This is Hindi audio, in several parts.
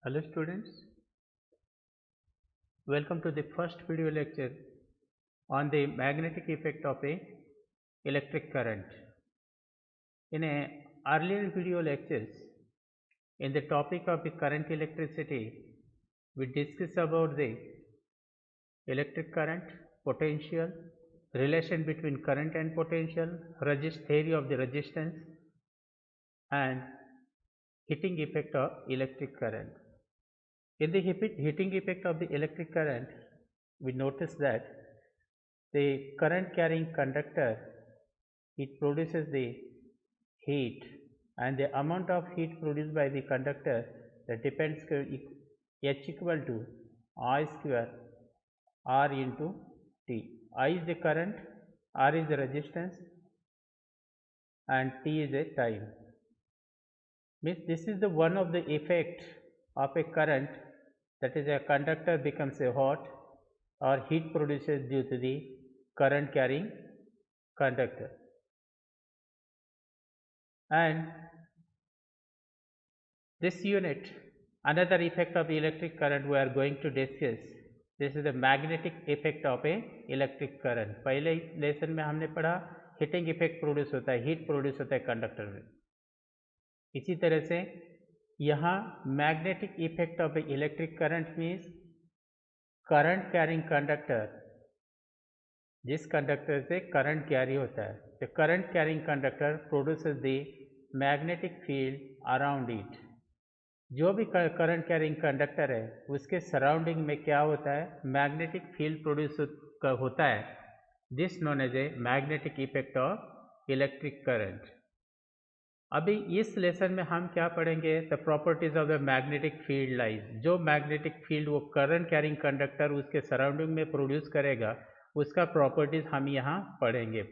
Hello students, welcome to the first video lecture on the magnetic effect of a electric current. In a earlier video lectures, in the topic of the current electricity, we discussed about the electric current, potential, relation between current and potential, theory of the resistance, and heating effect of electric current. In the heating effect of the electric current, we notice that the current carrying conductor, it produces the heat, and the amount of heat produced by the conductor that depends H equal to I square R into T. I is the current, R is the resistance, and T is a time. Means this is the one of the effect of a current, that is a conductor becomes a hot or heat produces due to the current carrying conductor. And this unit, another effect of the electric current we are going to discuss. This is the magnetic effect of a electric current. पहले लेसन में हमने पढ़ा हीटिंग इफेक्ट प्रोड्यूस होता है, हीट प्रोड्यूस होता है कंडक्टर में. इसी तरह से यहाँ magnetic effect of A electric current means current carrying conductor, जिस कंडक्टर से करंट कैरी होता है, the current carrying conductor produces the magnetic field around it. जो भी करंट कैरिंग कंडक्टर है उसके सराउंडिंग में क्या होता है, मैग्नेटिक फील्ड प्रोड्यूस होता है. This known as a magnetic effect of electric current. अभी इस लेसन में हम क्या पढ़ेंगे, the properties of the magnetic field lies. जो मैग्नेटिक फील्ड वो करंट कैरिंग कंडक्टर उसके सराउंडिंग में प्रोड्यूस करेगा, उसका प्रॉपर्टीज हम यहाँ पढ़ेंगे.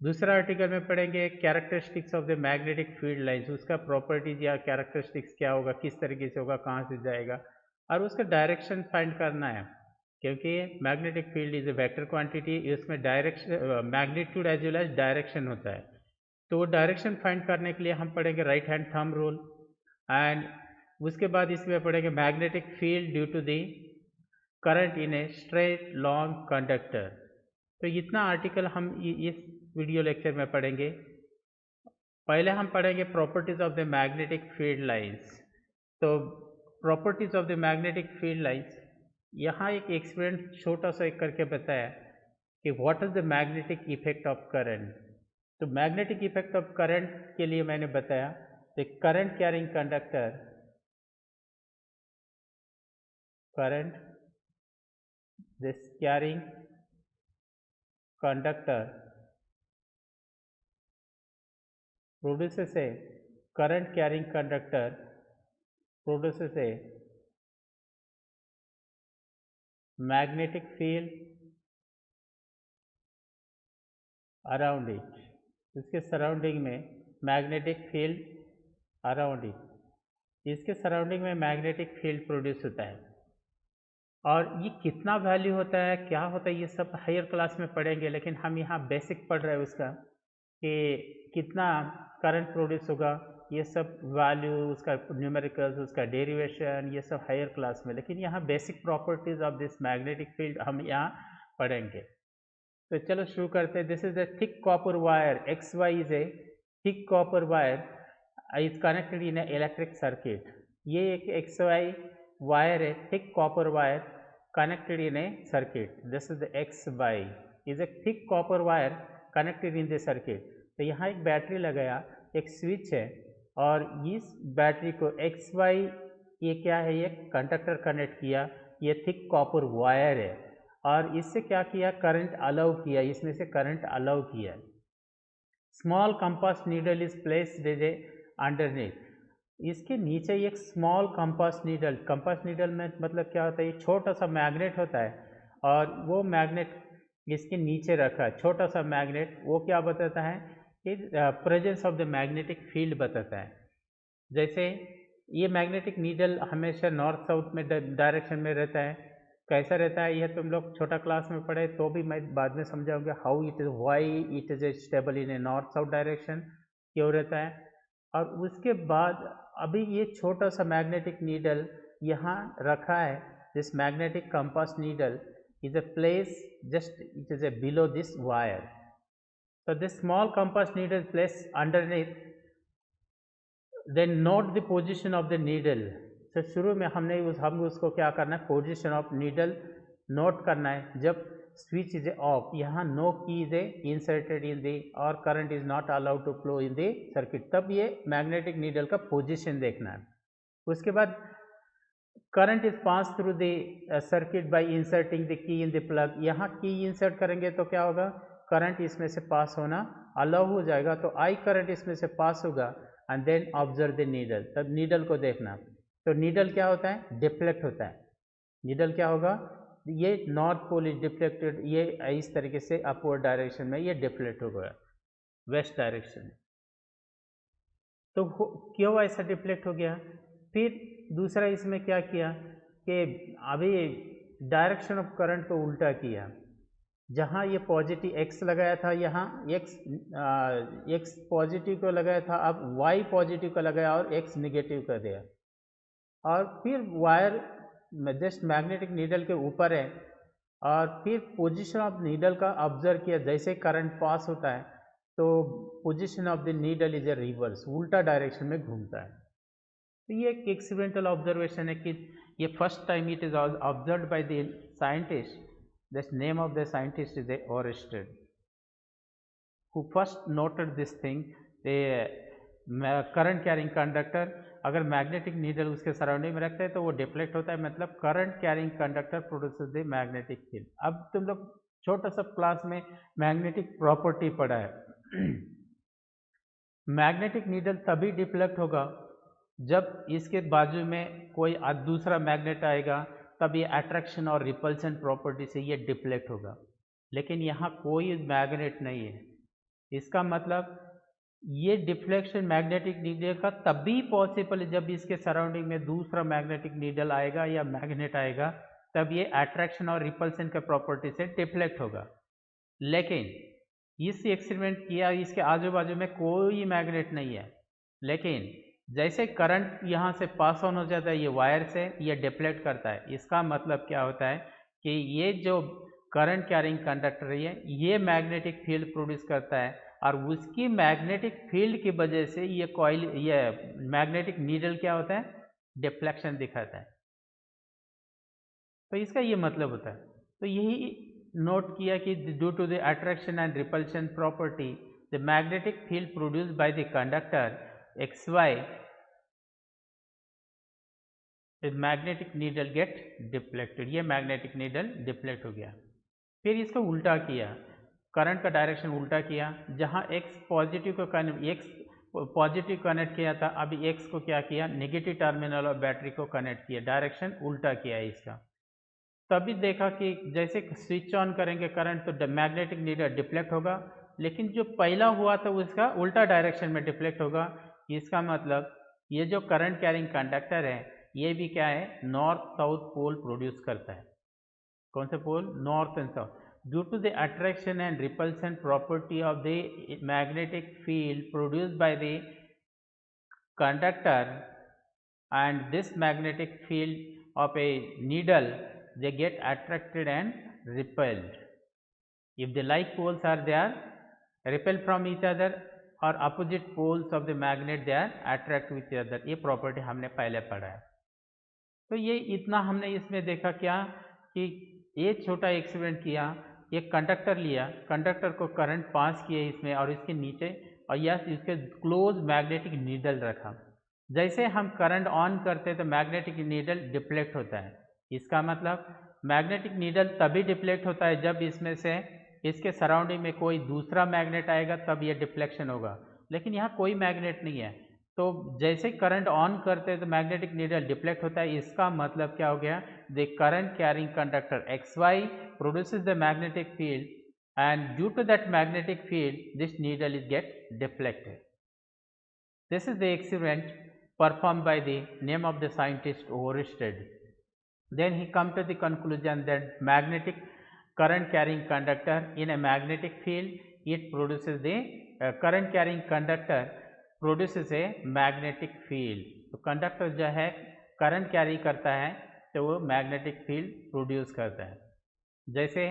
दूसरा आर्टिकल में पढ़ेंगे characteristics of the magnetic field lines. उसका प्रॉपर्टीज या कैरेक्टरिस्टिक्स क्या होगा, किस तरीके से होगा, कहाँ से जाएगा, और उसका डायरेक्शन फाइंड करना है. क्योंकि magnetic field is a vector quantity, इसमें direction magnitude as well as direction होता है. तो वो डायरेक्शन फाइंड करने के लिए हम पढ़ेंगे right hand thumb rule. And उसके बाद इसमें पढ़ेंगे magnetic field due to the current in a straight long conductor. तो इतना आर्टिकल हम इस वीडियो लेक्चर में पढ़ेंगे. पहले हम पढ़ेंगे properties of the magnetic field lines. तो properties of the magnetic field lines, यहाँ एक एक्सपेरिमेंट छोटा सा एक करके बताया कि what is the magnetic effect of current. तो मैग्नेटिक इफेक्ट ऑफ करंट के लिए मैंने बताया the current carrying conductor, current this carrying conductor produces a current carrying conductor produces a magnetic field around it. इसके सराउंडिंग में मैग्नेटिक फील्ड अराउंड इट, इसके सराउंडिंग में मैग्नेटिक फील्ड प्रोड्यूस होता है. और ये कितना वैल्यू होता है, क्या होता है, ये सब हायर क्लास में पढ़ेंगे. लेकिन हम यहाँ बेसिक पढ़ रहे हैं उसका कि कितना करंट प्रोड्यूस होगा, ये सब वैल्यू, उसका न्यूमेरिकल्स, उसका डेरिवेशन, ये सब हायर क्लास में. लेकिन यहाँ basic properties of this magnetic field हम यहाँ पढ़ेंगे. तो चलो शुरू करते हैं. This is a thick copper wire, X Y is a thick copper wire is connected in a electric circuit. ये एक एक्स वाई वायर है, thick copper wire connected in a circuit. This is the XY is a thick copper wire connected in the circuit. तो यहाँ एक बैटरी लगाया, एक स्विच है, और इस बैटरी को XY, ये क्या है, ये कंडक्टर कनेक्ट किया, ये थिक कॉपर वायर है, और इससे क्या किया, करंट अलाउ किया, इसमें से करंट अलाउ किया. Small compass needle is placed as a underneath. इसके नीचे एक small compass needle, compass needle में मतलब क्या होता है, ये छोटा सा मैग्नेट होता है, और वो मैग्नेट इसके नीचे रखा है, छोटा सा मैग्नेट. वो क्या बताता है कि presence of the magnetic field बताता है. जैसे ये मैग्नेटिक नीडल हमेशा नॉर्थ साउथ में डायरेक्शन में रहता है. कैसा रहता है यह तुम लोग छोटा क्लास में पढ़े, तो भी मैं बाद में समझाऊंगा how it is, why it is A stable in a north south direction, क्यों रहता है. और उसके बाद अभी ये छोटा सा मैग्नेटिक नीडल यहाँ रखा है, this magnetic compass needle is a place just it is a below this wire. So this small compass needle is placed underneath, then note the position of the needle. So शुरू में हम उसको क्या करना है, पोजिशन ऑफ नीडल नोट करना है. जब स्विच इज ऑफ, यहाँ no key is inserted in the और current is not allowed to flow in the circuit, तब ये मैग्नेटिक नीडल का पोजिशन देखना है. उसके बाद current is pass through the circuit by inserting the key in the plug. यहाँ की इंसर्ट करेंगे तो क्या होगा, करंट इसमें से पास होना अलाउ हो जाएगा. तो आई करंट इसमें से पास होगा and then observe the needle. तब नीडल को देखना. तो नीडल क्या होता है, डिफ्लेक्ट होता है. नीडल क्या होगा, ये नॉर्थ पोल इज डिफ्लेक्टेड, ये इस तरीके से अपवर्ड डायरेक्शन में ये डिफ्लेक्ट हो गया वेस्ट डायरेक्शन. तो क्यों ऐसा डिफ्लेक्ट हो गया. फिर दूसरा इसमें क्या किया कि अभी डायरेक्शन ऑफ करंट को उल्टा किया. जहाँ ये पॉजिटिव एक्स लगाया था, यहाँ एक्स पॉजिटिव को लगाया था, अब वाई पॉजिटिव का लगाया और एक्स निगेटिव कर दिया. और फिर वायर जस्ट मैग्नेटिक नीडल के ऊपर है और फिर पोजीशन ऑफ नीडल का ऑब्जर्व किया. जैसे करंट पास होता है तो position of the needle is a reverse, उल्टा डायरेक्शन में घूमता है. तो ये एक एक्सीडेंटल ऑब्जर्वेशन है कि ये first time it is observed by the scientist. This name of the scientist is Oersted, who first noted this thing. Current carrying conductor, अगर मैग्नेटिक नीडल उसके सराउंडिंग में रखते हैं तो वो डिफ्लेक्ट होता है, मतलब current carrying conductor produces the magnetic field. अब तुम लोग छोटा सा क्लास में मैग्नेटिक प्रॉपर्टी पढ़ा है. मैग्नेटिक नीडल तभी डिफ्लेक्ट होगा जब इसके बाजू में कोई दूसरा मैग्नेट आएगा, तब ये अट्रैक्शन और रिपल्शन प्रॉपर्टी से ये डिफ्लेक्ट होगा. लेकिन यहाँ कोई मैग्नेट नहीं है. इसका मतलब ये डिफ्लेक्शन मैग्नेटिक नीडल का तभी पॉसिबल है जब इसके सराउंडिंग में दूसरा मैग्नेटिक नीडल आएगा या मैग्नेट आएगा, तब ये अट्रैक्शन और रिपल्शन के प्रॉपर्टी से डिफ्लेक्ट होगा. लेकिन इस एक्सपेरिमेंट किया, इसके आजू बाजू में कोई मैग्नेट नहीं है, लेकिन जैसे करंट यहाँ से पास ऑन हो जाता है ये वायर से, ये डिफ्लेक्ट करता है. इसका मतलब क्या होता है कि ये जो करंट कैरिंग कंडक्टर है ये मैग्नेटिक फील्ड प्रोड्यूस करता है और उसकी मैग्नेटिक फील्ड की वजह से ये कॉइल, ये मैग्नेटिक नीडल क्या होता है, डिफ्लेक्शन दिखाता है. तो इसका ये मतलब होता है. तो यही नोट किया कि due to the attraction and repulsion property the magnetic field produced by the conductor XY magnetic needle get deflected. ये मैग्नेटिक नीडल डिफ्लेक्ट हो गया. फिर इसको उल्टा किया, करंट का डायरेक्शन उल्टा किया. जहाँ x पॉजिटिव कनेक्ट किया था, अभी x को क्या किया, नेगेटिव टर्मिनल और बैटरी को कनेक्ट किया, डायरेक्शन उल्टा किया इसका. तभी देखा कि जैसे स्विच ऑन करेंगे करंट तो मैग्नेटिक नीडल डिफ्लेक्ट होगा, लेकिन जो पहला हुआ था उसका उल्टा डायरेक्शन में डिफ्लेक्ट होगा. इसका मतलब ये जो करंट कैरिंग कंडक्टर है ये भी क्या है, नॉर्थ साउथ पोल प्रोड्यूस करता है. कौन से pole, north and south. Due to the attraction and repulsion property of the magnetic field produced by the conductor and this magnetic field of a needle, they get attracted and repelled. If the like poles are there, repel from each other, or opposite poles of the magnet they are attract with each other. ये प्रॉपर्टी हमने पहले पढ़ा है. तो ये इतना हमने इसमें देखा क्या कि ये छोटा एक्सपेरिमेंट किया, एक कंडक्टर लिया, कंडक्टर को करंट पास किया इसमें और इसके नीचे, और यह इसके क्लोज मैग्नेटिक नीडल रखा. जैसे हम करंट ऑन करते तो मैग्नेटिक नीडल डिफ्लेक्ट होता है. इसका मतलब मैग्नेटिक नीडल तभी डिफ्लेक्ट होता है जब इसमें से इसके सराउंडिंग में कोई दूसरा मैग्नेट आएगा, तब ये डिफ्लेक्शन होगा. लेकिन यहाँ कोई मैग्नेट नहीं है, तो जैसे करंट ऑन करते हैं तो मैग्नेटिक नीडल डिफ्लेक्ट होता है. इसका मतलब क्या हो गया, the current carrying conductor XY produces the magnetic field and due to that magnetic field this needle is get deflected. This is the experiment performed by the name of the scientist Oersted. Then he come to the conclusion that magnetic current carrying conductor in a magnetic field, it produces the current carrying conductor produces a magnetic field. तो कंडक्टर जो है करंट कैरी करता है तो वो मैग्नेटिक फील्ड प्रोड्यूस करता है। जैसे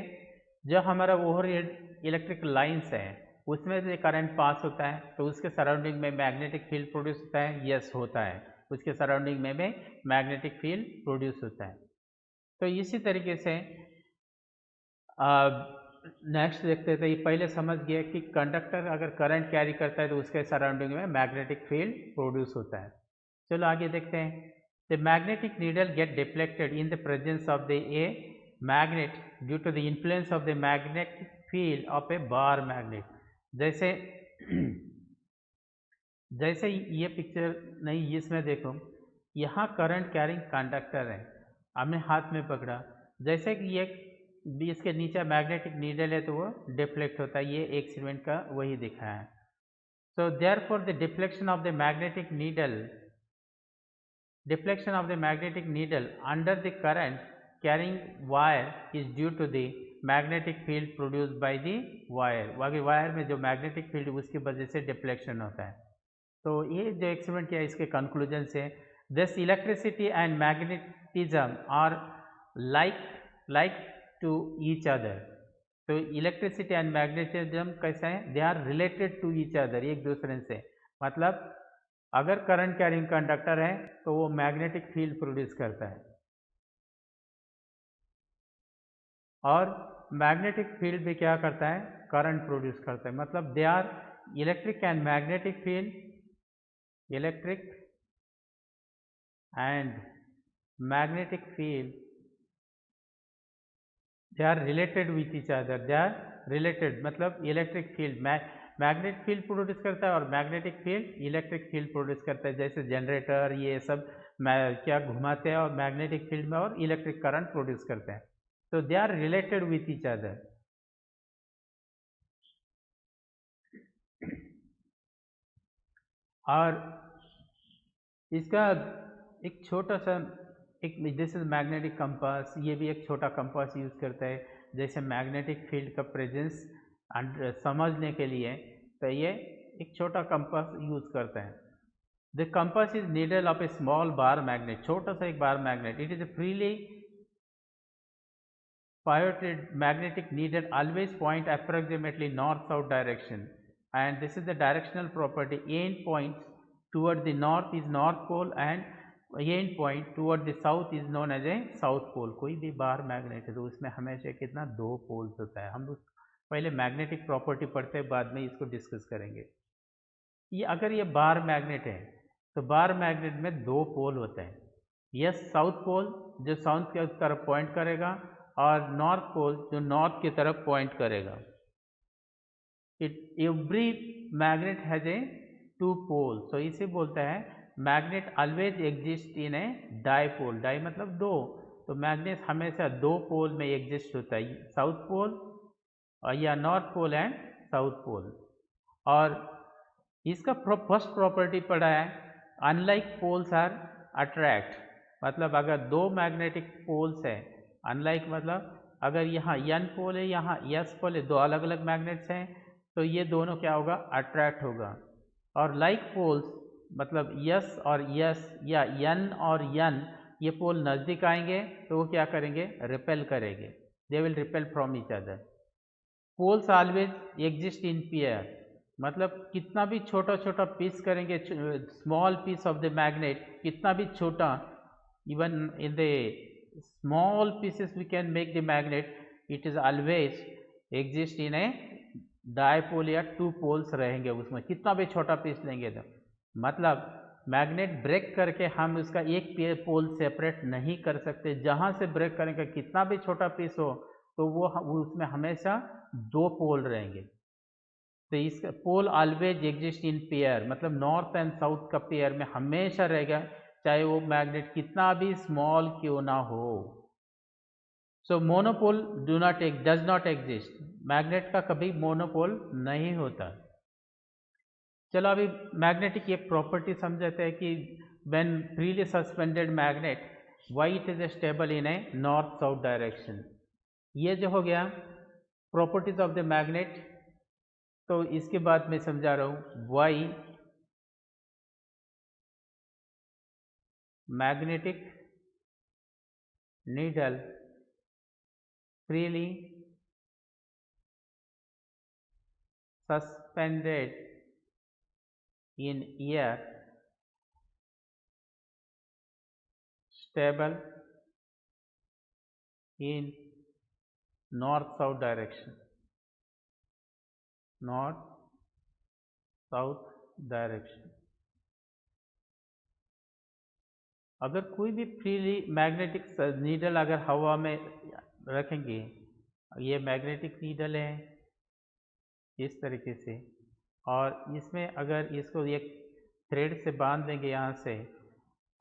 जो हमारा ओवरहेड इलेक्ट्रिक लाइंस है उसमें से करंट पास होता है तो उसके सराउंडिंग में मैग्नेटिक फील्ड प्रोड्यूस होता है, यस होता है, उसके सराउंडिंग में भी मैग्नेटिक फील्ड प्रोड्यूस होता है। तो इसी तरीके से नेक्स्ट देखते थे, पहले समझ गए कि कंडक्टर अगर करंट कैरी करता है तो उसके सराउंडिंग में मैग्नेटिक फील्ड प्रोड्यूस होता है। चलो आगे देखते हैं। The magnetic needle get deflected in the presence of the a magnet due to the influence of the magnetic field of a bar magnet. जैसे जैसे ये पिक्चर नहीं, इसमें देखो यहाँ करंट कैरिंग कंडक्टर है, हमने हाथ में पकड़ा, जैसे कि ये इसके नीचे मैग्नेटिक नीडल है तो वो डिफ्लेक्ट होता है, ये एक्सपेरिमेंट का वही दिखाया है। So therefore the deflection of the magnetic needle under the current carrying wire is due to the magnetic field produced by the wire. Wire में जो मैग्नेटिक फील्ड उसकी वजह से डिफ्लेक्शन होता है। तो ये जो एक्सपेरिमेंट किया इसके कंक्लूजन से this electricity and magnetism are like to each other. तो इलेक्ट्रिसिटी एंड मैग्नेटिज्म कैसे हैं? They are related to each other, एक दूसरे से। मतलब अगर करंट कैरिंग कंडक्टर है तो वो मैग्नेटिक फील्ड प्रोड्यूस करता है और मैग्नेटिक फील्ड भी क्या करता है? करंट प्रोड्यूस करता है। मतलब they are electric and magnetic field, electric and magnetic field, they are related with each other, they are related। मतलब electric field magnetic field produce करता है और magnetic field electric field produce करता है। जैसे जनरेटर ये सब क्या घुमाते हैं और मैग्नेटिक फील्ड में और इलेक्ट्रिक करंट प्रोड्यूस करते हैं। तो they are related with each other. और इसका एक छोटा सा एक दिस इज मैग्नेटिक कंपास, ये भी एक छोटा कंपास यूज़ करता है। जैसे मैग्नेटिक फील्ड का प्रेजेंस समझने के लिए तो ये एक छोटा कंपास यूज़ करता है। The compass is needle of A small bar magnet, छोटा सा एक bar magnet. It is A freely pivoted magnetic needle always point approximately north-south direction, and this is the directional property. End points toward the north is north pole and end point toward the south is known as a south pole। कोई भी बार मैग्नेट है तो उसमें हमेशा कितना दो पोल्स होता है। हम लोग पहले मैग्नेटिक प्रॉपर्टी पढ़ते हैं, बाद में इसको डिस्कस करेंगे। ये अगर ये बार मैग्नेट है तो बार मैग्नेट में दो पोल होते हैं। यस, साउथ पोल जो साउथ की तरफ पॉइंट करेगा और नॉर्थ पोल जो नॉर्थ की तरफ पॉइंट करेगा। Every magnet has a two pole, so इसे बोलता है magnet always exist in a dipole. Di मतलब दो, तो मैग्नेट हमेशा दो पोल में एग्जिस्ट होता है, साउथ पोल और या north pole and south pole. और इसका फर्स्ट प्रॉपर्टी पढ़ा है अनलाइक पोल्स आर अट्रैक्ट। मतलब अगर दो मैग्नेटिक पोल्स है, अनलाइक मतलब अगर यहाँ एन पोल है यहाँ एस पोल है, दो अलग अलग मैग्नेट्स हैं तो ये दोनों क्या होगा? अट्रैक्ट होगा। और लाइक पोल्स मतलब यस और यस या एन और एन, ये पोल नज़दीक आएंगे तो वो क्या करेंगे? रिपेल करेंगे, they will repel from each other. Poles always exist in pair, मतलब कितना भी छोटा छोटा पीस करेंगे, small piece of the magnet कितना भी छोटा, even in the small pieces we can make the magnet, it is always exist in a dipole या टू पोल्स रहेंगे उसमें, कितना भी छोटा पीस लेंगे तो। मतलब मैग्नेट ब्रेक करके हम उसका एक पोल सेपरेट नहीं कर सकते, जहाँ से ब्रेक करेंगे कितना भी छोटा पीस हो तो वो उसमें हमेशा दो पोल रहेंगे। तो इसका पोल ऑलवेज एग्जिस्ट इन पेयर, मतलब नॉर्थ एंड साउथ का पेयर में हमेशा रहेगा, चाहे वो मैग्नेट कितना भी स्मॉल क्यों ना हो। So monopole does not exist, magnet का कभी मोनोपोल नहीं होता। चलो अभी मैग्नेटिक ये प्रॉपर्टी समझते हैं कि when freely suspended magnet why it is stable in a north south direction. ये जो हो गया प्रॉपर्टीज ऑफ द मैग्नेट। तो इसके बाद मैं समझा रहा हूँ Y magnetic needle freely suspended in air, stable in north-south direction, north-south direction। अगर कोई भी फ्रीली मैग्नेटिक नीडल अगर हवा में रखेंगे, ये मैग्नेटिक नीडल है इस तरीके से, और इसमें अगर इसको एक थ्रेड से बांध देंगे यहाँ से,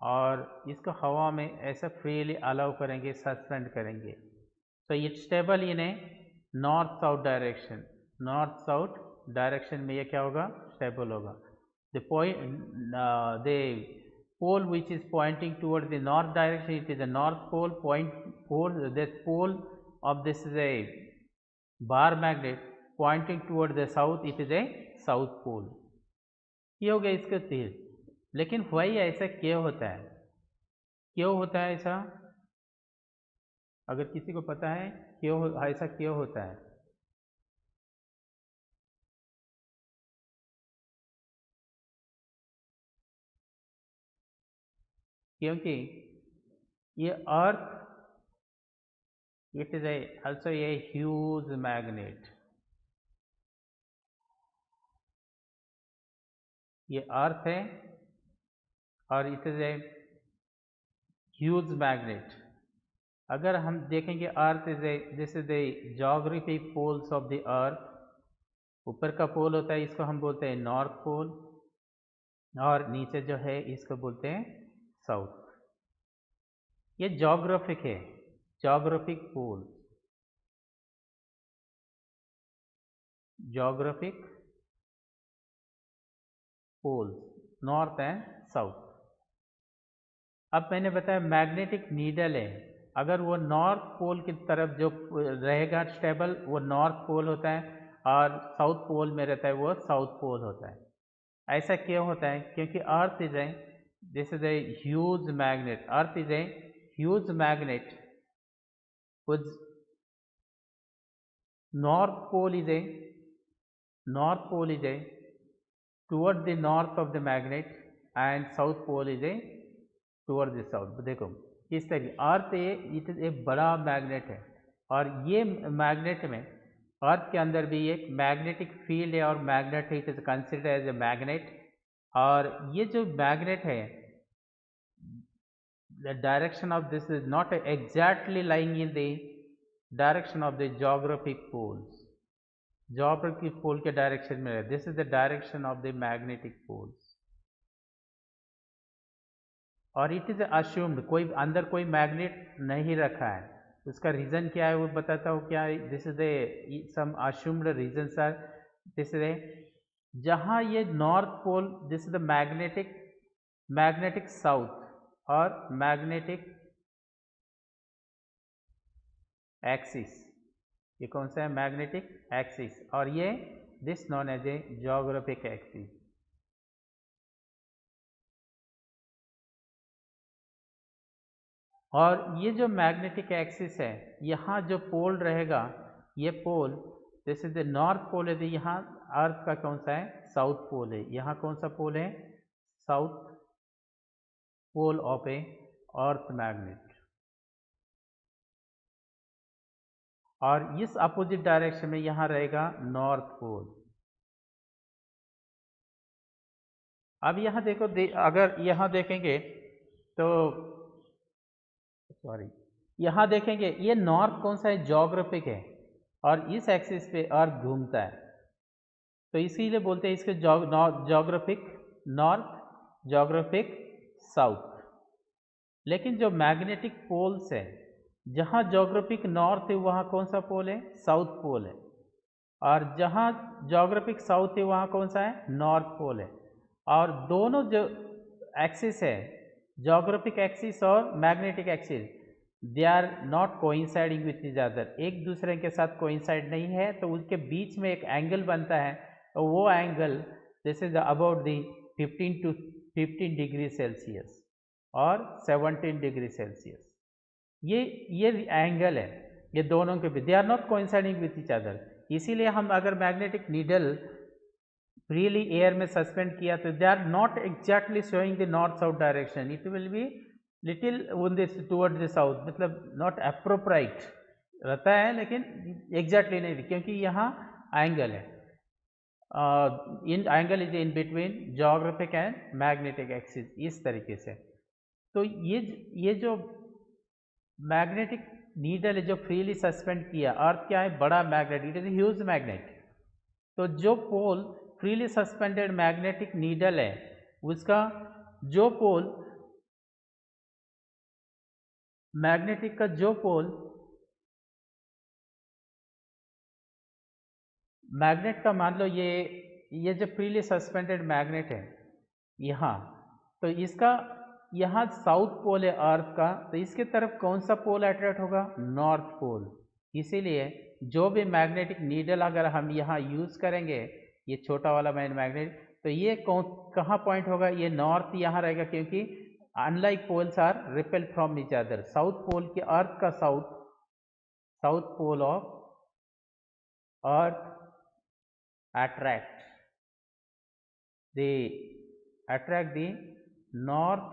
और इसको हवा में ऐसा फ्रीली अलाउ करेंगे, सस्पेंड करेंगे, तो it stable in a north south direction. North south direction में ये क्या होगा, स्टेबल होगा। The pole which is pointing toward the north direction, it is a north pole, this pole of this is a bar magnet pointing toward the south, it is a south pole। ये हो गया इसका तीर। लेकिन वही ऐसा क्यों होता है, क्यों होता है ऐसा? अगर किसी को पता है क्यों ऐसा क्यों होता है? क्योंकि ये earth it is also a huge magnet। ये अर्थ है और it is a huge magnet. अगर हम देखेंगे earth is a this is the geographic poles of the earth. ऊपर का पोल होता है, इसको हम बोलते हैं नॉर्थ पोल, और नीचे जो है इसको बोलते हैं साउथ। ये ज्योग्राफिक है, geographic pole, geographic poles north and south. अब मैंने बताया मैग्नेटिक नीडल है, अगर वो नॉर्थ पोल की तरफ जो रहेगा स्टेबल, वो नॉर्थ पोल होता है, और साउथ पोल में रहता है वो साउथ पोल होता है। ऐसा क्यों होता है? क्योंकि अर्थ is a this is a huge magnet, earth is a huge magnet, north pole is a toward the north of the magnet and south pole is a toward the south। देखो किस तरीके अर्थ इट इज ए बड़ा मैग्नेट है, और ये मैग्नेट में अर्थ के अंदर भी एक मैग्नेटिक फील्ड है, और मैग्नेट है, it is considered as a magnet. और ये जो मैग्नेट है, the direction of this is not exactly lying in the direction of the geographic poles। geographic pole के डायरेक्शन में है, this is the direction of the magnetic poles। और इट इज assumed, कोई अंदर कोई मैग्नेट नहीं रखा है। उसका रीजन क्या है वो बताता हूँ क्या। This is a some assumed reasons are this is a, जहाँ ये north pole, this is the magnetic south और मैग्नेटिक एक्सिस, ये कौन सा है? मैग्नेटिक एक्सिस, और ये this known as a geographic axis. और ये जो मैग्नेटिक एक्सिस है, यहाँ जो पोल रहेगा, ये pole this is the north pole है, यहाँ अर्थ का कौन सा है? साउथ पोल है। यहाँ कौन सा पोल है? South pole of a earth magnet. और इस अपोजिट डायरेक्शन में यहाँ रहेगा नॉर्थ पोल। अब यहाँ देखो अगर यहाँ देखेंगे तो यहाँ देखेंगे ये नॉर्थ कौन सा है? ज्योग्राफिक है, और इस एक्सिस पे अर्थ घूमता है, तो इसीलिए बोलते हैं इसके ज्योग्राफिक नॉर्थ, ज्योग्राफिक साउथ। लेकिन जो मैग्नेटिक पोल्स है, जहाँ ज्योग्राफिक नॉर्थ है वहाँ कौन सा पोल है? साउथ पोल है, और जहाँ ज्योग्राफिक साउथ है वहाँ कौन सा है? नॉर्थ पोल है। और दोनों जो एक्सिस है, ज्योग्राफिक एक्सिस और magnetic axis, they are not coinciding with each other, एक दूसरे के साथ कोइंसाइड नहीं है, तो उसके बीच में एक एंगल बनता है, तो वो angle this is about the 15 to 15 degree Celsius. और 17 डिग्री सेल्सियस। ये एंगल है, ये दोनों के भी, they are not coinciding with each other. इसीलिए हम अगर मैग्नेटिक नीडल फ्रीली एयर में सस्पेंड किया तो they are not exactly showing the north south direction, it will be little on this toward the south, मतलब नॉट अप्रोप्राइट रहता है, लेकिन एग्जैक्टली नहीं, क्योंकि यहाँ एंगल है, in angle is in between geographic and magnetic axis, इस तरीके से। तो ये जो मैग्नेटिक नीडल है जो फ्रीली सस्पेंड किया, अर्थ क्या है, बड़ा magnet, it is huge magnet. तो जो पोल फ्रीली सस्पेंडेड मैग्नेटिक नीडल है, उसका जो पोल मैग्नेटिक का जो पोल मैग्नेट का, मान लो ये जो फ्रीली सस्पेंडेड मैग्नेट है यहाँ, तो इसका यहाँ साउथ पोल है अर्थ का, तो इसके तरफ कौन सा पोल अट्रैक्ट होगा, नॉर्थ पोल। इसीलिए जो भी मैग्नेटिक नीडल अगर हम यहाँ यूज़ करेंगे, ये छोटा वाला मैग्नेट, तो ये कहाँ पॉइंट होगा, ये नॉर्थ यहाँ रहेगा, क्योंकि unlike poles are repel from each other. South pole के अर्थ का south pole of earth attract the north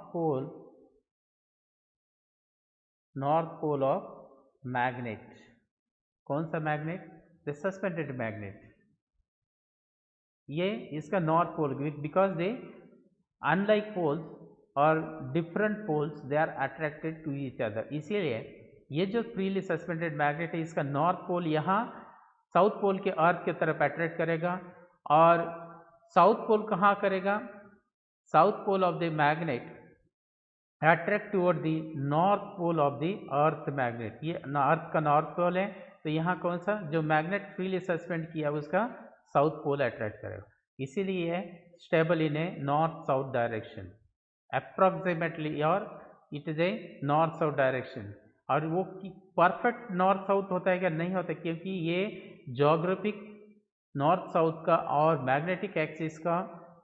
pole of magnet। कौन सा मैग्नेट, द सस्पेंडेड मैग्नेट, ये इसका north pole, because they unlike poles और different poles they are attracted to each other. इसीलिए ये जो फ्रीली सस्पेंडेड मैग्नेट है, इसका नॉर्थ पोल यहाँ साउथ पोल के अर्थ की तरफ अट्रैक्ट करेगा, और साउथ पोल कहाँ करेगा, south pole of the magnet attract toward the north pole of the earth magnet. ये अर्थ का नॉर्थ पोल है, तो यहाँ कौन सा, जो मैग्नेट फ्रीली सस्पेंड किया उसका साउथ पोल अट्रैक्ट करेगा। इसीलिए है stable in a north south direction approximately, और it is a north south direction. और वो परफेक्ट नॉर्थ साउथ होता है क्या, नहीं होता, क्योंकि ये ज्योग्राफिक नॉर्थ साउथ का और मैग्नेटिक एक्सिस का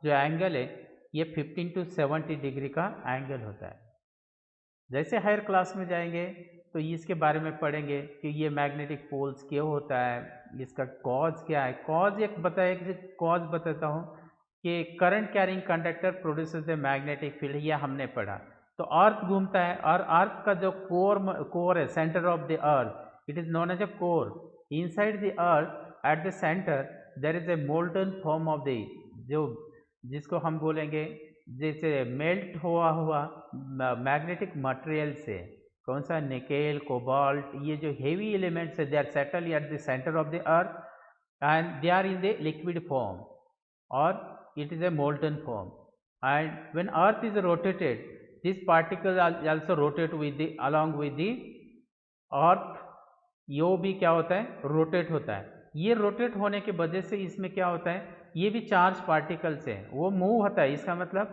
जो एंगल है, ये 15 to 70 डिग्री का एंगल होता है। जैसे हायर क्लास में जाएंगे तो इसके बारे में पढ़ेंगे कि ये मैग्नेटिक पोल्स क्यों होता है, इसका कॉज क्या है। कॉज कॉज बताता हूँ कि current carrying conductor produces the magnetic field, ये हमने पढ़ा। तो अर्थ घूमता है, और अर्थ का जो कोर है, centre of the earth, it is known as a core. Inside the earth at the centre there is a molten form of the, जो जिसको हम बोलेंगे जैसे मेल्ट हुआ मैग्नेटिक मटेरियल से, कौन सा, निकेल, कोबाल्ट, ये जो हेवी एलिमेंट्स है, they are settle at the centre of the earth and they are in the liquid form, और it is a molten form. And when earth is rotated, this particle also rotate with the along with the earth, यो भी क्या होता है, रोटेट होता है। ये रोटेट होने की वजह से इसमें क्या होता है, ये भी चार्ज पार्टिकल्स है, वो मूव होता है। इसका मतलब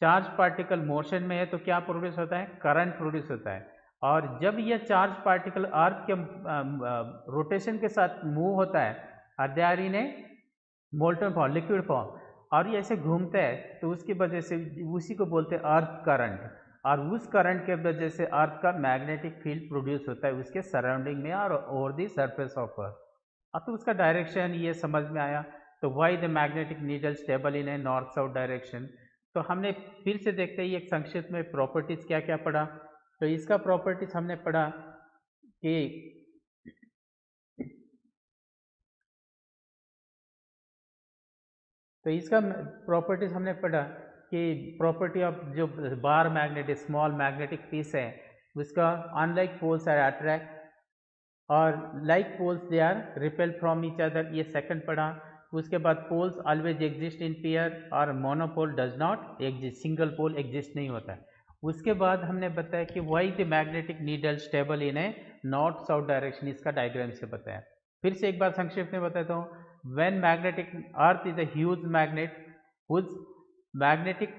चार्ज पार्टिकल मोशन में है तो क्या प्रोड्यूस होता है, करंट प्रोड्यूस होता है। और जब यह चार्ज पार्टिकल अर्थ के रोटेशन के साथ मूव होता है, they are in a molten form, liquid form, और ये ऐसे घूमते हैं, तो उसकी वजह से उसी को बोलते हैं अर्थ करंट। और उस करंट के वजह से अर्थ का मैग्नेटिक फील्ड प्रोड्यूस होता है उसके सराउंडिंग में और over the surface of earth. अब तो उसका डायरेक्शन ये समझ में आया। तो why the magnetic needle stable in a north south direction. तो हमने फिर से देखते ही एक संक्षिप्त में प्रॉपर्टीज क्या क्या पढ़ा। तो इसका प्रॉपर्टीज हमने पढ़ा कि प्रॉपर्टी ऑफ जो bar magnet, small magnetic piece है, उसका अनलाइक पोल्स आर अट्रैक्ट और like poles they are repel from each other, ये सेकंड पढ़ा। उसके बाद poles always exist in pair और monopole does not exist, single pole exist नहीं होता है। उसके बाद हमने बताया कि why the magnetic needle stable in a north south direction, इसका डायग्राम से बताया। फिर से एक बार संक्षेप में बताता हूँ। When magnetic earth is a huge magnet whose magnetic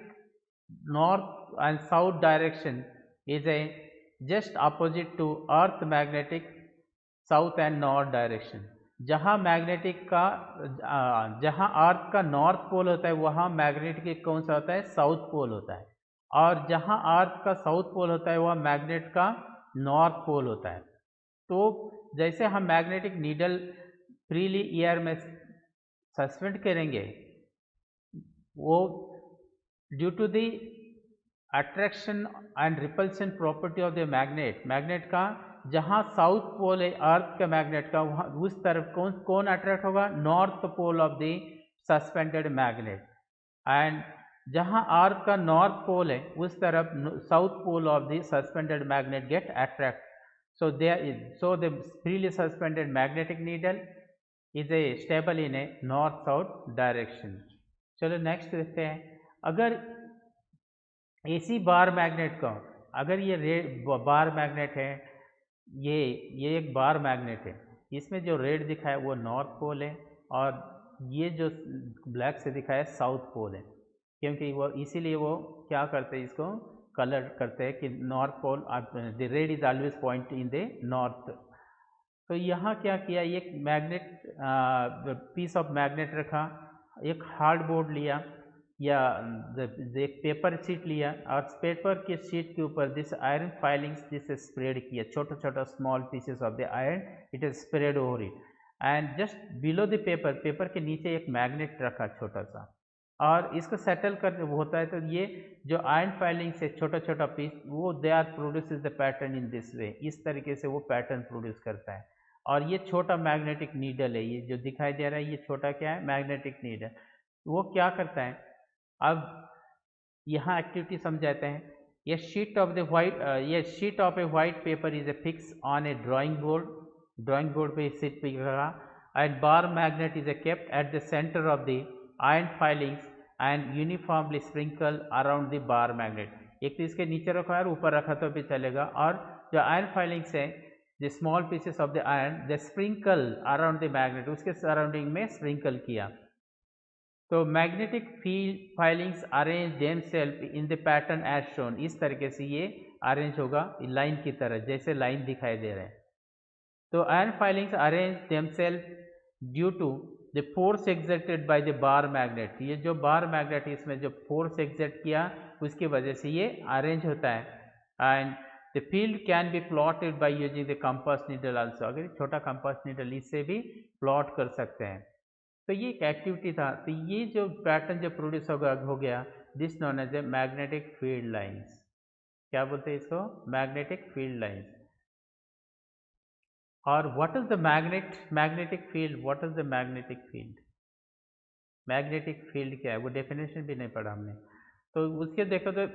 north and south direction is a just opposite to earth magnetic south and north direction। जहाँ मैग्नेटिक का जहाँ अर्थ का नॉर्थ पोल होता है वहाँ मैग्नेटिक कौन सा होता है, साउथ पोल होता है। और जहाँ अर्थ का साउथ पोल होता है वह मैग्नेट का नॉर्थ पोल होता है। तो जैसे हम मैग्नेटिक नीडल फ्रीली एयर में सस्पेंड करेंगे, वो due to the attraction and repulsion property of the magnet का जहाँ साउथ पोल है अर्थ के मैग्नेट का, वहाँ उस तरफ कौन अट्रैक्ट होगा, north pole of the suspended magnet. And जहाँ अर्थ का नॉर्थ पोल है उस तरफ south pole of the suspended magnet get attract. So the freely suspended magnetic needle is a stable in a north-south direction। चलो नेक्स्ट देखते हैं। अगर AC बार मैग्नेट का, अगर ये रेड बार मैग्नेट है, ये एक बार मैग्नेट है, इसमें जो रेड दिखा है वो नॉर्थ पोल है और ये जो ब्लैक से दिखा है साउथ पोल है, क्योंकि वो इसीलिए वो क्या करते हैं, इसको कलर करते हैं कि north pole, the red is always point in the north. तो यहाँ क्या किया, एक मैग्नेट पीस ऑफ मैग्नेट रखा, एक हार्ड बोर्ड लिया या एक पेपर शीट लिया और पेपर के शीट के ऊपर this iron filings this spread किया, छोटा छोटा small pieces of the iron, it is spread over it and just below the paper के नीचे एक मैग्नेट रखा छोटा सा और इसको सेटल कर होता है। तो ये जो आयरन फाइलिंग से छोटा छोटा पीस वो they are produces the pattern in this way, इस तरीके से वो पैटर्न प्रोड्यूस करता है। और ये छोटा मैग्नेटिक नीडल है, ये जो दिखाई दे रहा है ये छोटा क्या है, मैग्नेटिक नीडल। वो क्या करता है, अब यहाँ एक्टिविटी समझाते हैं। ये sheet of A white paper is a fix on A drawing board पे शीट पे रखा and bar magnet is a kept at the centre of the iron filings and uniformly sprinkle around the bar magnet। एक तो इसके नीचे रखा है, ऊपर रखा तो भी चलेगा। और जो आयरन फाइलिंग्स है, the small pieces of the iron the sprinkle around the magnet, उसके सराउंडिंग में स्प्रिंकल किया। तो magnetic field filings arrange themselves in the pattern as shown, इस तरीके से ये अरेंज होगा लाइन की तरह, जैसे लाइन दिखाई दे रहे हैं। तो iron filings arrange themselves due to the force exerted by the bar magnet, ये जो बार मैग्नेट है इसमें जो फोर्स एक्सर्ट किया उसकी वजह से ये अरेंज होता है। And the field can be plotted bye using the compass needle also, अगर छोटा कंपास नीडल इससे भी प्लॉट कर सकते हैं। तो ये एक एक्टिविटी था। तो ये जो पैटर्न जो प्रोड्यूस हो गया, this known as a magnetic field lines. क्या बोलते हैं इसको, मैग्नेटिक फील्ड लाइन्स। और what is the magnetic field, what is the magnetic field, magnetic field क्या है वो डेफिनेशन भी नहीं पढ़ा हमने। तो उसके देखो तो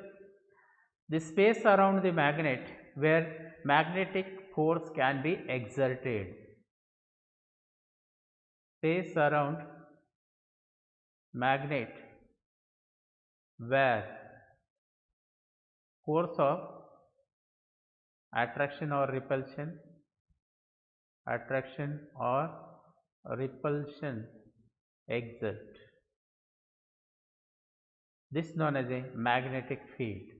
the space around the magnet where magnetic force can be exerted, space around magnet where force of attraction or repulsion exert, this known as a magnetic field।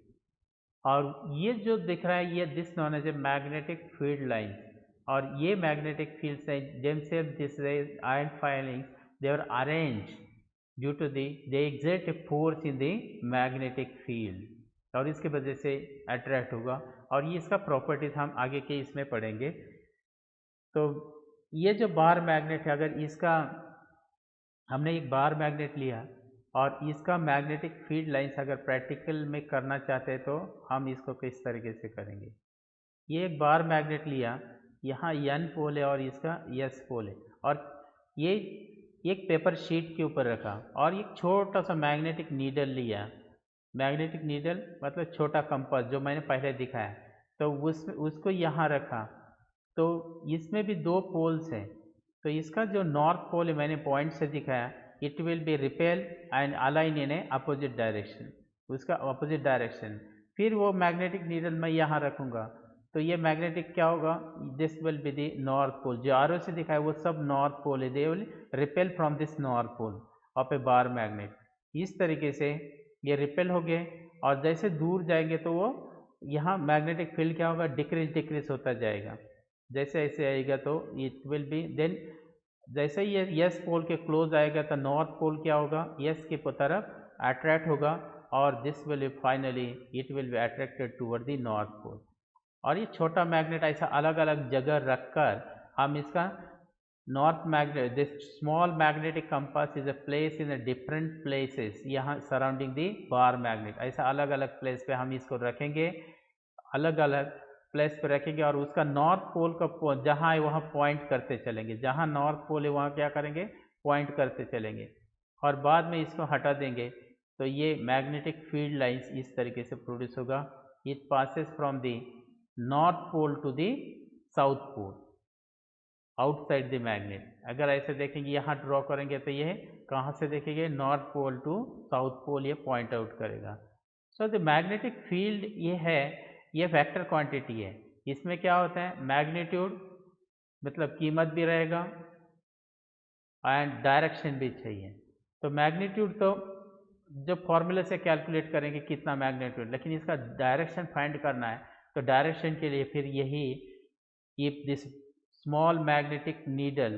और ये जो दिख रहा है ये this known as a magnetic field line, और ये मैग्नेटिक फील्ड से themselves this iron filings they are arranged due to they exert a force in the magnetic field, और इसके वजह से अट्रैक्ट होगा। और ये इसका प्रॉपर्टीज हम आगे के इसमें पढ़ेंगे। तो ये जो बार मैग्नेट है, अगर इसका हमने एक बार मैग्नेट लिया और इसका मैग्नेटिक फील्ड लाइंस अगर प्रैक्टिकल में करना चाहते हैं तो हम इसको किस तरीके से करेंगे। ये एक बार मैग्नेट लिया, यहाँ N पोल है और इसका S पोल है, और ये एक पेपर शीट के ऊपर रखा और एक छोटा सा मैग्नेटिक नीडल लिया। मैग्नेटिक नीडल मतलब छोटा कंपास जो मैंने पहले दिखाया, तो उसको यहाँ रखा। तो इसमें भी दो पोल्स हैं, तो इसका जो नॉर्थ पोल है मैंने पॉइंट से दिखाया, it will B repel and align in A opposite direction, उसका अपोजिट डायरेक्शन। फिर वो मैग्नेटिक नीडल मैं यहाँ रखूँगा, तो ये मैग्नेटिक क्या होगा, this will be the north pole, जो आरो से दिखाया वो सब नॉर्थ पोल है, they will repel from this north pole of a bar magnet. इस तरीके से ये रिपेल हो गए, और जैसे दूर जाएंगे तो वो यहाँ मैग्नेटिक फील्ड क्या होगा, डिक्रीज होता जाएगा। जैसे ऐसे आएगा तो इट विल बी देन, जैसे ही ये यस पोल के क्लोज आएगा तो नॉर्थ पोल क्या होगा, यस के तरफ अट्रैक्ट होगा, और this will finally it will be attracted toward the north pole. और ये छोटा मैग्नेट ऐसा अलग अलग जगह रखकर हम इसका north magnet, this small magnetic compass is a place in different places यहाँ सराउंडिंग दी बार मैग्नेट। ऐसा अलग अलग प्लेस पे हम इसको रखेंगे, अलग अलग प्लेस पे रखेंगे और उसका नॉर्थ पोल का जहाँ है वहाँ पॉइंट करते चलेंगे, जहाँ नॉर्थ पोल है वहाँ क्या करेंगे, पॉइंट करते चलेंगे और बाद में इसको हटा देंगे। तो ये मैग्नेटिक फील्ड लाइंस इस तरीके से प्रोड्यूस होगा। It passes from the north pole to the south pole outside the magnet. अगर ऐसे देखेंगे यहाँ ड्रॉ करेंगे तो ये कहाँ से देखेंगे, north pole to south pole ये पॉइंट आउट करेगा। सो द मैग्नेटिक फील्ड ये है, ये वेक्टर क्वांटिटी है। इसमें क्या होता है, मैग्नीट्यूड मतलब कीमत भी रहेगा एंड डायरेक्शन भी चाहिए। तो मैग्नीट्यूड तो जब फॉर्मूले से कैलकुलेट करेंगे कितना मैग्नीट्यूड, लेकिन इसका डायरेक्शन फाइंड करना है तो डायरेक्शन के लिए फिर यही, if this small magnetic needle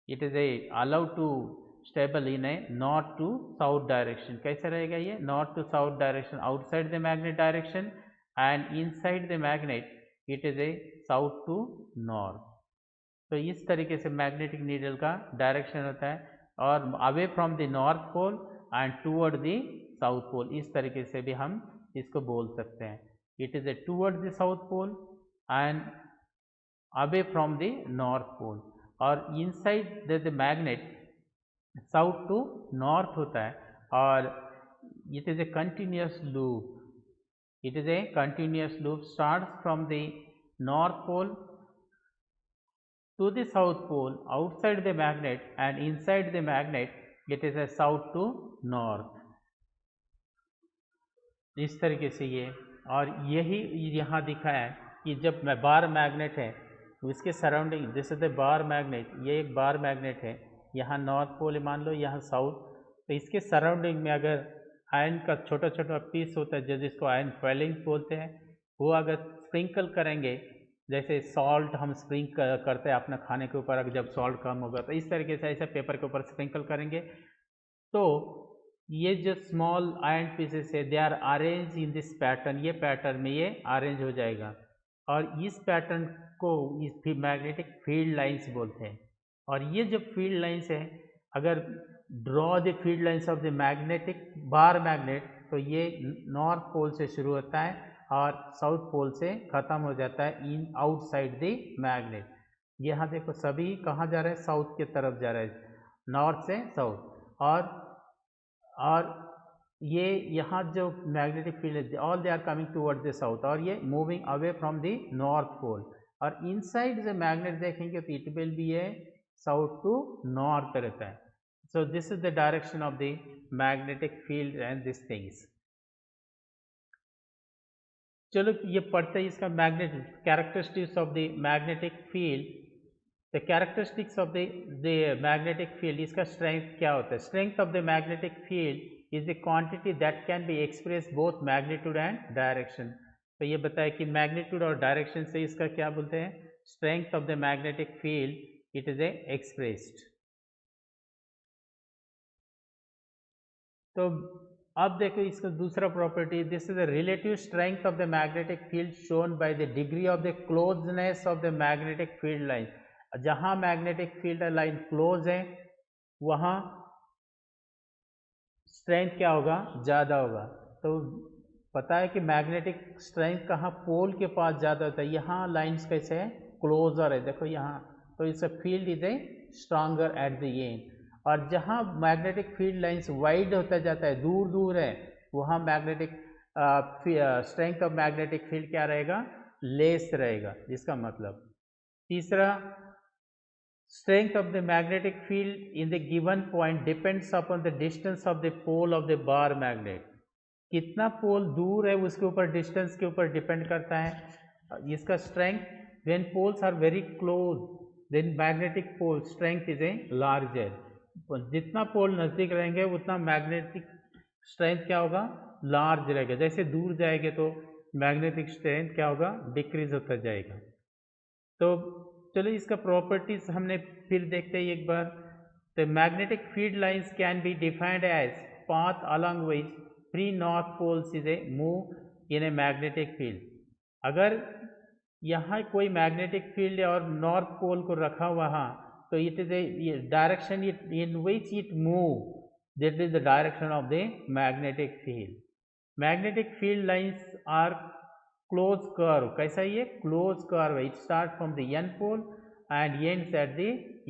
it is a allowed to stable in a north to south direction. कैसे रहेगा ये, north to south direction outside the magnet direction and inside the magnet it is a south to north. तो इस तरीके से मैग्नेटिक नीडल का डायरेक्शन होता है और away from the north pole and toward the south pole, इस तरीके से भी हम इसको बोल सकते हैं। It is a toward the south pole and away from the north pole. और inside the magnet south to north होता है और it is a continuous loop. It is a continuous loop starts from the north pole to the south pole outside the magnet and inside the magnet it is a south to north, इस तरीके से ये। और यही यहाँ दिखा है कि जब बार मैग्नेट है उसके surrounding, this is the bar magnet, ये एक बार मैग्नेट है, यहाँ नॉर्थ पोल मान लो, यहाँ साउथ, तो इसके सराउंडिंग में अगर आयन का छोटा छोटा पीस होता है जिसको आयन फॉइलिंग्स बोलते हैं, वो अगर स्प्रिंकल करेंगे, जैसे सॉल्ट हम करते हैं अपने खाने के ऊपर, अगर जब सॉल्ट कम होगा तो इस तरीके से ऐसे पेपर के ऊपर स्प्रिंकल करेंगे तो ये जो स्मॉल आयरन पीसेस है they are arrange in this pattern, ये पैटर्न में ये अरेंज हो जाएगा और इस पैटर्न को इस मैग्नेटिक फील्ड लाइंस बोलते हैं। और ये जो फील्ड लाइंस है, अगर draw the field lines of the magnetic bar magnet, तो ये नॉर्थ पोल से शुरू होता है और साउथ पोल से ख़त्म हो जाता है इन आउटसाइड द मैग्नेट। यहाँ देखो सभी कहाँ जा रहे हैं, साउथ की तरफ जा रहे हैं, नॉर्थ से साउथ। और ये यहाँ जो मैग्नेटिक फील्ड है all they are coming toward the south और ये moving away from the north pole. और इनसाइड द मैग्नेट देखेंगे तो it will be a south to north रहता है। So this is the direction of the magnetic field and this things. चलो ये पढ़ते हैं इसका magnetic characteristics of the magnetic field. The characteristics of the magnetic field, इसका स्ट्रेंथ क्या होता है। Strength of the magnetic field is the quantity that can be express both magnitude and direction. तो ये बताया कि मैग्नीट्यूड और डायरेक्शन से इसका क्या बोलते हैं, strength of the magnetic field it is A expressed. तो अब देखो इसका दूसरा property, this is the relative strength of the magnetic field shown by the degree of the closeness of the magnetic field line. जहां मैग्नेटिक फील्ड लाइन क्लोज है वहां स्ट्रेंथ क्या होगा, ज़्यादा होगा। तो पता है कि मैग्नेटिक स्ट्रेंथ कहाँ, पोल के पास ज़्यादा होता है। यहाँ लाइंस कैसे है, क्लोजर है, देखो यहाँ, तो इसका field is A stronger at the end. और जहाँ मैग्नेटिक फील्ड लाइंस वाइड होता जाता है, दूर दूर है, वहाँ magnetic strength of magnetic field क्या रहेगा, लेस रहेगा, इसका मतलब। तीसरा, strength of the magnetic field in the given point depends upon the distance of the pole of the bar magnet। कितना पोल दूर है उसके ऊपर, डिस्टेंस के ऊपर डिपेंड करता है इसका strength. When poles are very close then magnetic pole strength is a larger. जितना पोल नज़दीक रहेंगे उतना मैग्नेटिक स्ट्रेंथ क्या होगा, लार्ज रहेगा। जैसे दूर जाएंगे तो मैग्नेटिक स्ट्रेंथ क्या होगा, डिक्रीज होता जाएगा। तो चलो इसका प्रॉपर्टीज हमने फिर देखते हैं एक बार। The magnetic field lines can be defined as path along which free north poles is a move in a magnetic field. अगर यहाँ कोई मैग्नेटिक फील्ड और नॉर्थ पोल को रखा वहाँ, तो it is a direction in which it move, that is the direction of the magnetic field. Magnetic field lines are close curve. कैसा ये क्लोज कर्व है? It start from the N pole and ends at the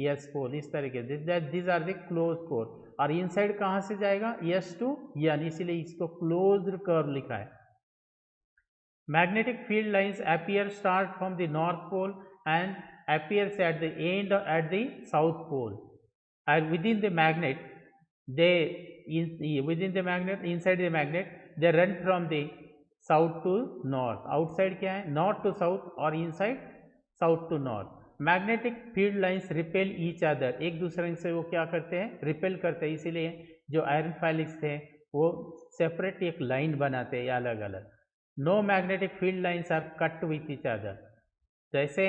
S pole. इस तरीके से this are the close curve. और इनसाइड कहाँ से जाएगा? एस टू एन, इसीलिए इसको क्लोज्ड कर्व लिखा है. Magnetic field lines appear start from the north pole and appears at the end at the south pole. And within the magnet, inside the magnet, they run from the south to north. Outside क्या है? North to south और inside south to north. Magnetic field lines repel each other. एक दूसरे से वो क्या करते हैं? Repel करते हैं. इसीलिए जो आयरन फाइलिक्स थे वो सेपरेट एक लाइन बनाते हैं अलग अलग. No magnetic field lines are cut with each other. जैसे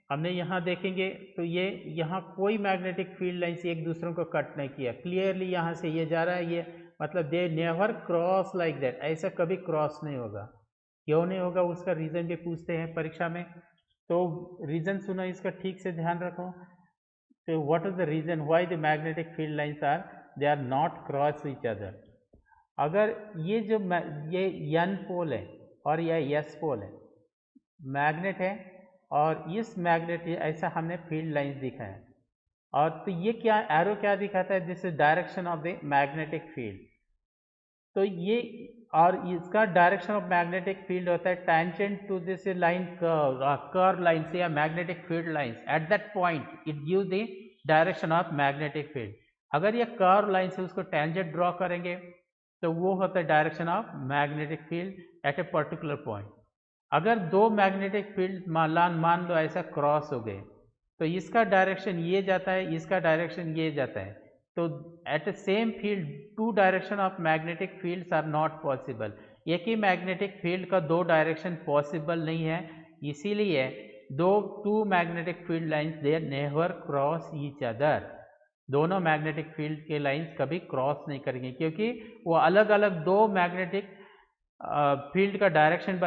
हमने यहाँ देखेंगे तो ये यहाँ कोई मैग्नेटिक फील्ड लाइन्स एक दूसरों को कट नहीं किया. क्लियरली यहाँ से ये जा रहा है, ये मतलब दे नेवर क्रॉस लाइक दैट. ऐसा कभी क्रॉस नहीं होगा. क्यों नहीं होगा उसका रीज़न भी पूछते हैं परीक्षा में, तो रीज़न सुनो, इसका ठीक से ध्यान रखो. तो what is the reason why the magnetic field lines are they are not cross each other? अगर ये जो ये एन पोल है और यह एस पोल है, मैग्नेट है, और इस मैग्नेट ऐसा हमने फील्ड लाइंस दिखा है. और तो ये क्या एरो क्या दिखाता है? This is direction of the magnetic field. तो ये और इसका डायरेक्शन ऑफ मैग्नेटिक फील्ड होता है tangent to this line curve lines या magnetic field lines. At that point it give the direction of magnetic field. अगर ये कर्व लाइन से उसको टेंजेंट ड्रॉ करेंगे तो वो होता है direction of magnetic field eight a particular point. अगर दो मैग्नेटिक फील्ड मान लो ऐसा क्रॉस हो गए, तो इसका डायरेक्शन ये जाता है, इसका डायरेक्शन ये जाता है. तो at a same field two direction of magnetic fields are not possible. एक ही मैग्नेटिक फील्ड का दो डायरेक्शन पॉसिबल नहीं है. इसीलिए two magnetic field lines they never cross each other. दोनों मैग्नेटिक फील्ड के लाइंस कभी क्रॉस नहीं करेंगे, क्योंकि वो अलग अलग दो मैग्नेटिक फील्ड का डायरेक्शन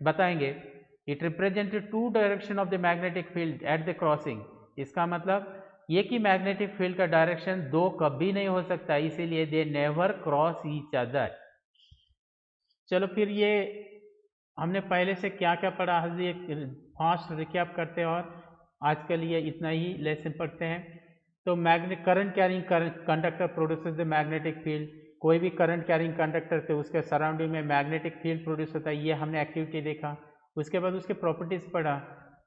बताएंगे. It represented two direction of the magnetic field at the crossing. इसका मतलब एक ही मैग्नेटिक फील्ड का डायरेक्शन दो कभी नहीं हो सकता, इसीलिए they never cross each other. चलो फिर ये हमने पहले से क्या क्या पढ़ा, ये फास्ट रिकैप करते हैं और आज के लिए इतना ही लेसन पढ़ते हैं. तो magnet current carrying conductor produces the magnetic field. कोई भी करंट कैरिंग कंडक्टर थे उसके सराउंडिंग में मैग्नेटिक फील्ड प्रोड्यूस होता है. ये हमने एक्टिविटी देखा. उसके बाद उसके प्रॉपर्टीज पढ़ा.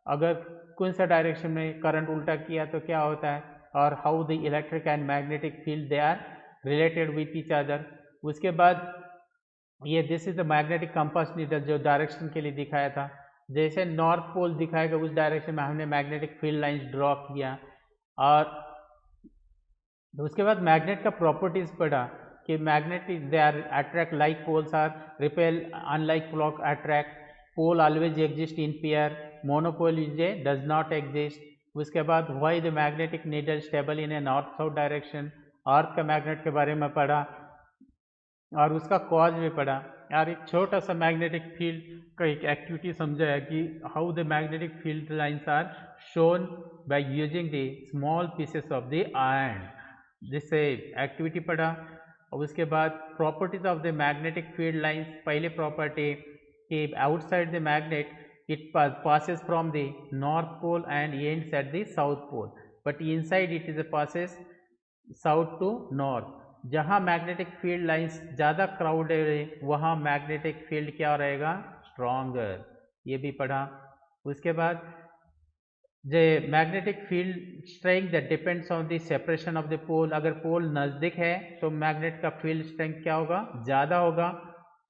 अगर कौन सा डायरेक्शन में करंट उल्टा किया तो क्या होता है, और how the electric and magnetic field they are related with each other. उसके बाद ये this is the magnetic compass needle जो डायरेक्शन के लिए दिखाया था. जैसे नॉर्थ पोल दिखाएगा उस डायरेक्शन में हमने मैग्नेटिक फील्ड लाइंस ड्रॉ किया. और उसके बाद मैग्नेट का प्रॉपर्टीज पढ़ा कि magnet they are attract like poles are repel unlike clock attract. Pole always exist in pair, monopole is a does not exist. उसके बाद why the magnetic needle stable in a north south direction. Earth का मैग्नेट के बारे में पढ़ा और उसका कॉज भी पढ़ा. और एक छोटा सा मैग्नेटिक फील्ड का एक एक्टिविटी समझाया कि how the magnetic field lines are shown by using the small pieces of the iron. जिससे एक्टिविटी पढ़ा. और उसके बाद properties of the magnetic field lines. पहले प्रॉपर्टी कि outside the magnet it passes from the north pole and ends at the south pole, but inside it is a passes south to north. जहाँ मैग्नेटिक फील्ड लाइंस ज़्यादा क्राउडेड है वहाँ मैग्नेटिक फील्ड क्या रहेगा? स्ट्रॉन्गर. ये भी पढ़ा. उसके बाद the magnetic field strength that depends on the separation of the pole. अगर पोल नज़दीक है तो मैग्नेट का फील्ड स्ट्रेंथ क्या होगा? ज़्यादा होगा.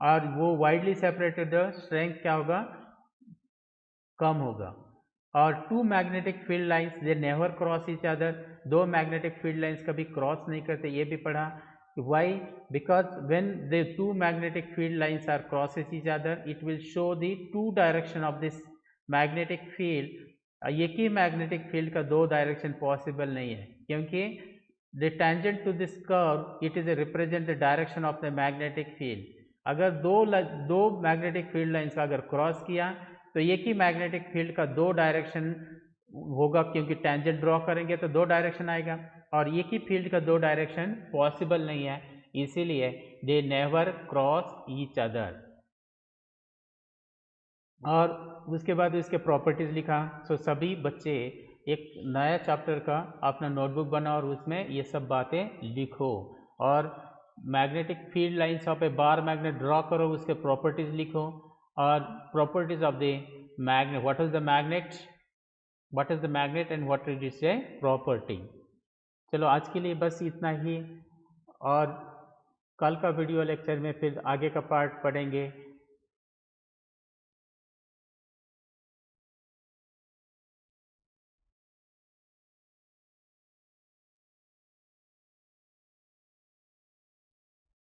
और वो वाइडली सेपरेटेड स्ट्रेंथ क्या होगा? कम होगा. और two magnetic field lines they never cross each other. दो मैग्नेटिक फील्ड लाइंस कभी क्रॉस नहीं करते. ये भी पढ़ा. Why? Because when the two magnetic field lines are crosses each other it will show the two direction of this magnetic field. एक ही मैग्नेटिक फील्ड का दो डायरेक्शन पॉसिबल नहीं है, क्योंकि the tangent to this curve it is a represent the direction of the magnetic field. अगर दो मैग्नेटिक फील्ड लाइंस का अगर क्रॉस किया तो एक ही मैग्नेटिक फील्ड का दो डायरेक्शन होगा, क्योंकि टेंजेंट ड्रॉ करेंगे तो दो डायरेक्शन आएगा, और एक ही फील्ड का दो डायरेक्शन पॉसिबल नहीं है, इसीलिए they never cross each other. और उसके बाद इसके प्रॉपर्टीज़ लिखा। सो सभी बच्चे एक नया चैप्टर का अपना नोटबुक बना और उसमें ये सब बातें लिखो, और magnetic field lines of a bar magnet draw करो, उसके प्रॉपर्टीज़ लिखो, और properties of the magnet, what is the magnet, what is the magnet and what is it's a property. चलो आज के लिए बस इतना ही, और कल का वीडियो लेक्चर में फिर आगे का पार्ट पढ़ेंगे।